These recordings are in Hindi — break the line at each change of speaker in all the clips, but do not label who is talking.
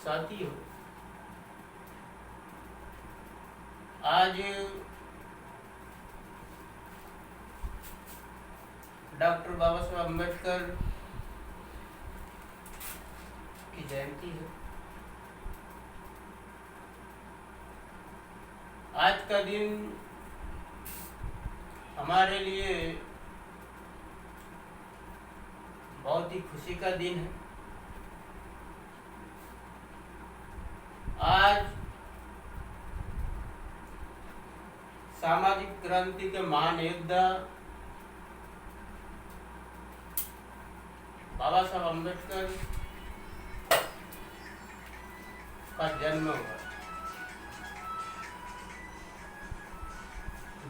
साथियों, आज डॉक्टर बाबा साहब अम्बेडकर की जयंती है। आज का दिन हमारे लिए बहुत ही खुशी का दिन है। आज सामाजिक क्रांति के महान योद्धा बाबा साहब अम्बेडकर का जन्म हुआ,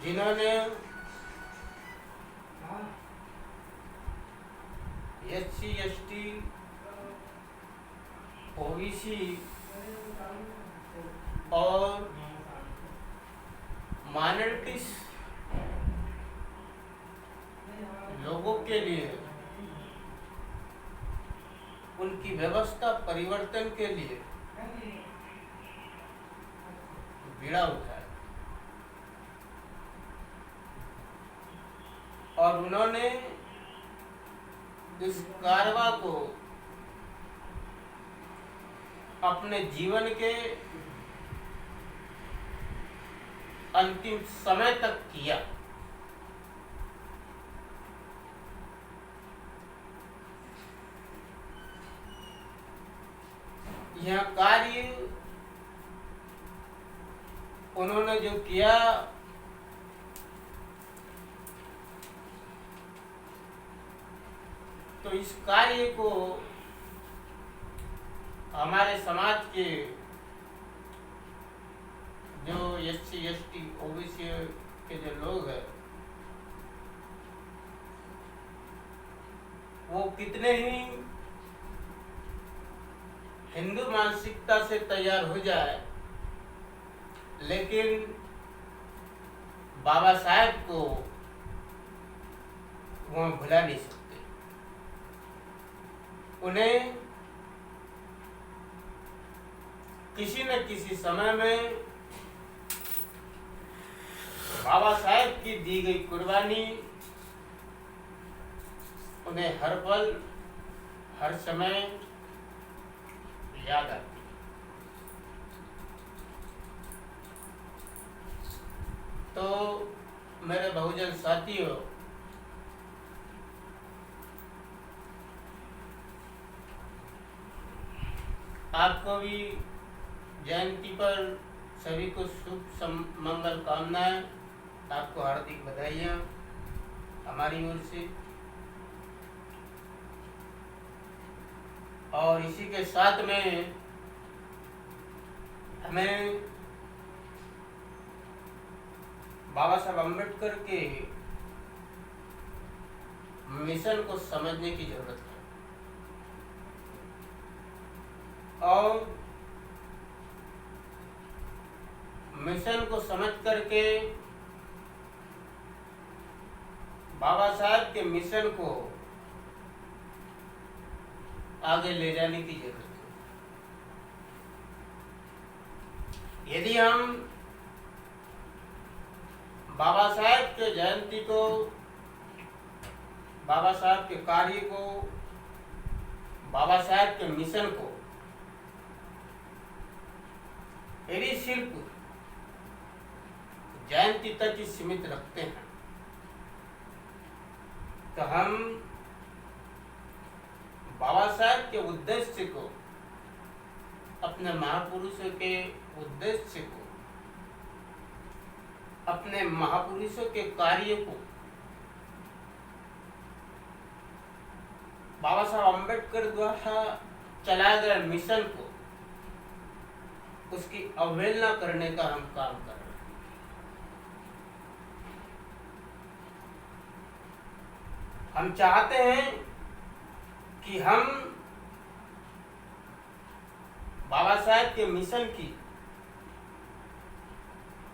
जिन्होंने SC ST OBC और माइनॉरिटीज लोगों के लिए उनकी व्यवस्था परिवर्तन के लिए बीड़ा उठाया और उन्होंने इस कारवा को अपने जीवन के अंतिम समय तक किया। यह कार्य उन्होंने जो किया तो इस कार्य को हमारे समाज के जो SC ST OBC के जो लोग हैं वो कितने ही हिंदू मानसिकता से तैयार हो जाए, लेकिन बाबा साहब को वो भुला नहीं सकते। उन्हें किसी न किसी समय में बाबा साहब की दी गई कुर्बानी उन्हें हर पल हर समय याद आती है। तो मेरे बहुजन साथियों, आपको भी जयंती पर सभी को शुभ मंगल कामनाएं, आपको हार्दिक बधाइयाँ हमारी ओर से। और इसी के साथ में हमें बाबा साहब अम्बेडकर के मिशन को समझने की जरूरत है और मिशन को समझ करके बाबा साहब के मिशन को आगे ले जाने की जरूरत है। यदि हम बाबा साहब के जयंती को, बाबा साहब के कार्य को, बाबा साहब के मिशन को यदि सिर्फ जयंती तक ही सीमित रखते हैं तो हम बाबा साहब के उद्देश्य को, अपने महापुरुषों के उद्देश्य को, अपने महापुरुषों के कार्य को, बाबा साहब अम्बेडकर द्वारा चलाए गए मिशन को, उसकी अवहेलना करने का हम काम कर रहे हैं। हम चाहते हैं कि हम बाबा साहब के मिशन की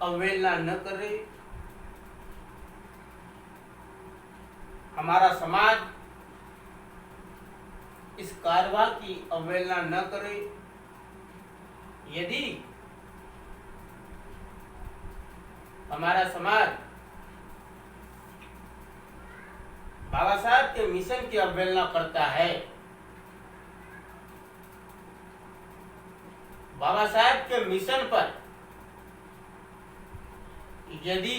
अवहेलना न करें। हमारा समाज इस कारवा की अवहेलना न करे। यदि हमारा समाज बाबा साहब के मिशन की अवहेलना करता है, बाबा साहब के मिशन पर यदि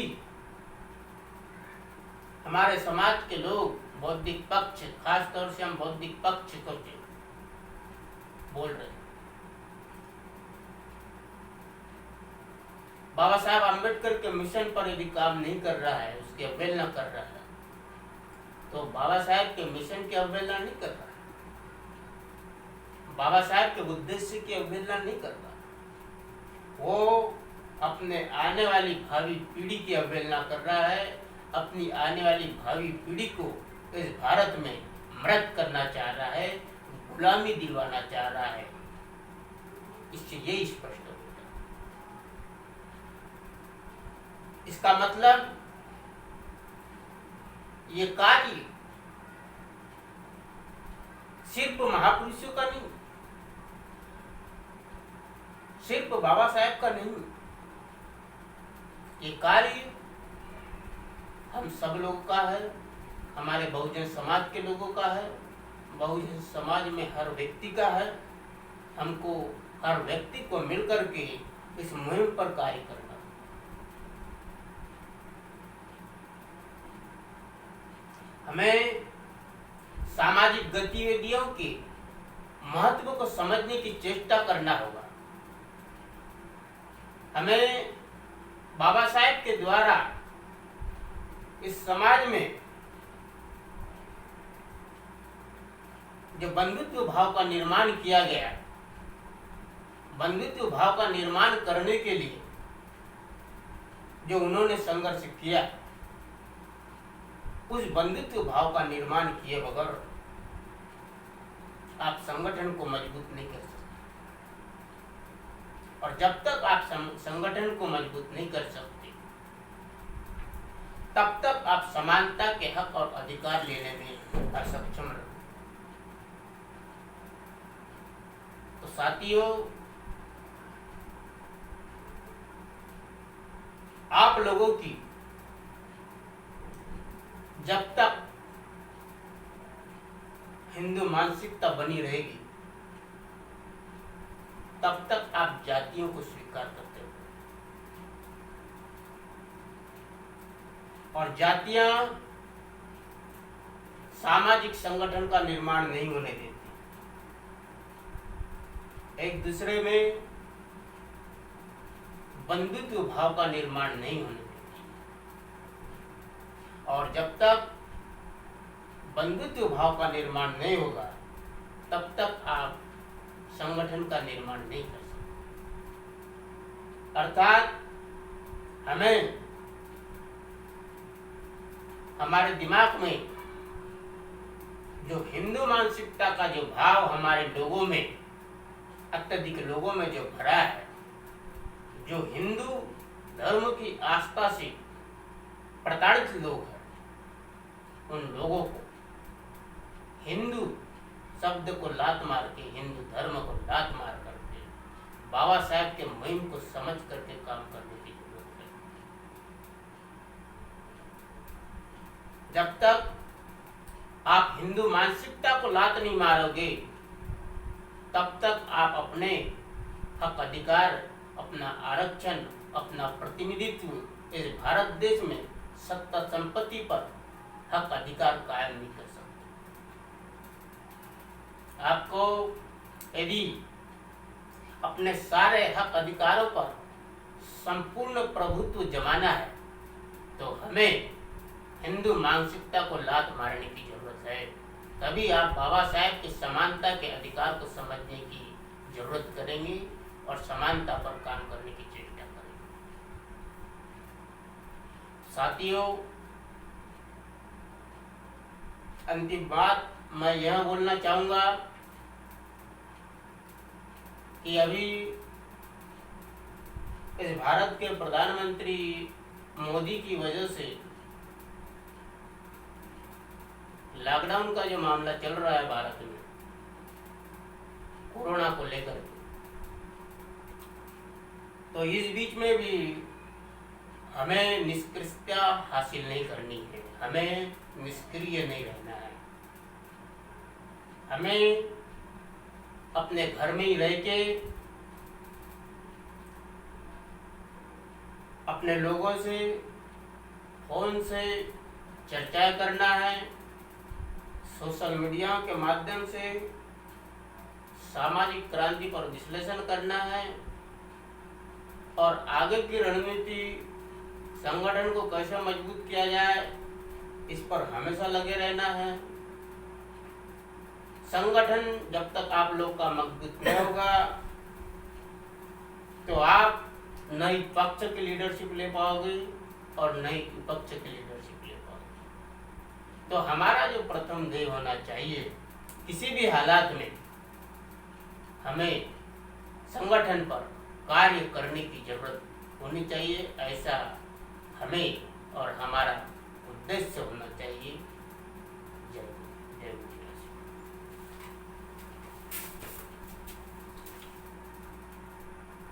हमारे समाज के लोग बौद्धिक पक्ष, खास तौर से हम बौद्धिक पक्ष को बोल रहे हैं, बाबा साहब आम्बेडकर के मिशन पर यदि काम नहीं कर रहा है, उसकी अवहेलना कर रहा है, तो बाबा साहब के मिशन की अवहेलना नहीं कर रहा है, बाबा साहब के उद्देश्य की अवहेलना नहीं कर रहा, वो अपने आने वाली भावी पीढ़ी की अवहेलना कर रहा है, अपनी आने वाली भावी पीढ़ी को इस भारत में मृत करना चाह रहा है, गुलामी दिलवाना चाह रहा है। इससे यही स्पष्ट होता है। इसका मतलब ये कार्य सिर्फ महापुरुषों का नहीं, सिर्फ बाबा साहेब का नहीं, ये कार्य हम सब लोगों का है, हमारे बहुजन समाज के लोगों का है, बहुजन समाज में हर व्यक्ति का है। हमको हर व्यक्ति को मिलकर के इस मुहिम पर कार्य करना। हमें सामाजिक गतिविधियों के महत्व को समझने की चेष्टा करना होगा। हमें बाबा साहेब के द्वारा इस समाज में जो बंधुत्व भाव का निर्माण किया गया, बंधुत्व भाव का निर्माण करने के लिए जो उन्होंने संघर्ष किया, उस बंधुत्व भाव का निर्माण किए बगैर आप संगठन को मजबूत नहीं कर सकते। और जब तक आप संगठन को मजबूत नहीं कर सकते, तब तक आप समानता के हक और अधिकार लेने में असक्षम रहोगे। तो साथियों, आप लोगों की जब तक हिंदू मानसिकता बनी रहेगी, तब तक आप जातियों को स्वीकार करते हो, और जातियां सामाजिक संगठन का निर्माण नहीं होने देती, एक दूसरे में बंधुत्व भाव का निर्माण नहीं होने देती। और जब तक बंधुत्व भाव का निर्माण नहीं होगा, तब तक आप संगठन का निर्माण नहीं कर सकते। अर्थात हमें हमारे दिमाग में जो हिंदू मानसिकता का जो भाव हमारे लोगों में, अत्यधिक लोगों में जो भरा है, जो हिंदू धर्म की आस्था से प्रताड़ित लोग हैं, उन लोगों को हिंदू शब्द को लात मार के, हिंदू धर्म को लात मार करके बाबा साहब के मुहिम को समझ करके काम करने की जरूरत है। जब तक आप हिंदू मानसिकता को लात नहीं मारोगे, तब तक आप अपने हक अधिकार, अपना आरक्षण, अपना प्रतिनिधित्व इस भारत देश में सत्ता संपत्ति पर हक अधिकार कायम नहीं कर सकते। आपको यदि अपने सारे हक अधिकारों पर संपूर्ण प्रभुत्व जमाना है, तो हमें हिंदू मानसिकता को लात मारने की जरूरत है। तभी आप बाबा साहेब की समानता के अधिकार को समझने की जरूरत करेंगे और समानता पर काम करने की चेष्टा करेंगे। साथियों, अंतिम बात मैं यह बोलना चाहूंगा कि अभी इस भारत के प्रधानमंत्री मोदी की वजह से लॉकडाउन का जो मामला चल रहा है भारत में, कोरोना को लेकर, तो इस बीच में भी हमें निष्क्रियता हासिल नहीं करनी है, हमें निष्क्रिय नहीं रहना है। हमें अपने घर में ही रह के अपने लोगों से फोन से चर्चा करना है, सोशल मीडिया के माध्यम से सामाजिक क्रांति पर विश्लेषण करना है और आगे की रणनीति संगठन को कैसे मजबूत किया जाए इस पर हमेशा लगे रहना है। संगठन जब तक आप लोग का मजबूत नहीं होगा तो आप नई पक्ष की लीडरशिप ले पाओगे और नई विपक्ष की लीडरशिप ले पाओगे। तो हमारा जो प्रथम ध्येय होना चाहिए, किसी भी हालात में हमें संगठन पर कार्य करने की जरूरत होनी चाहिए, ऐसा हमें और हमारा उद्देश्य होना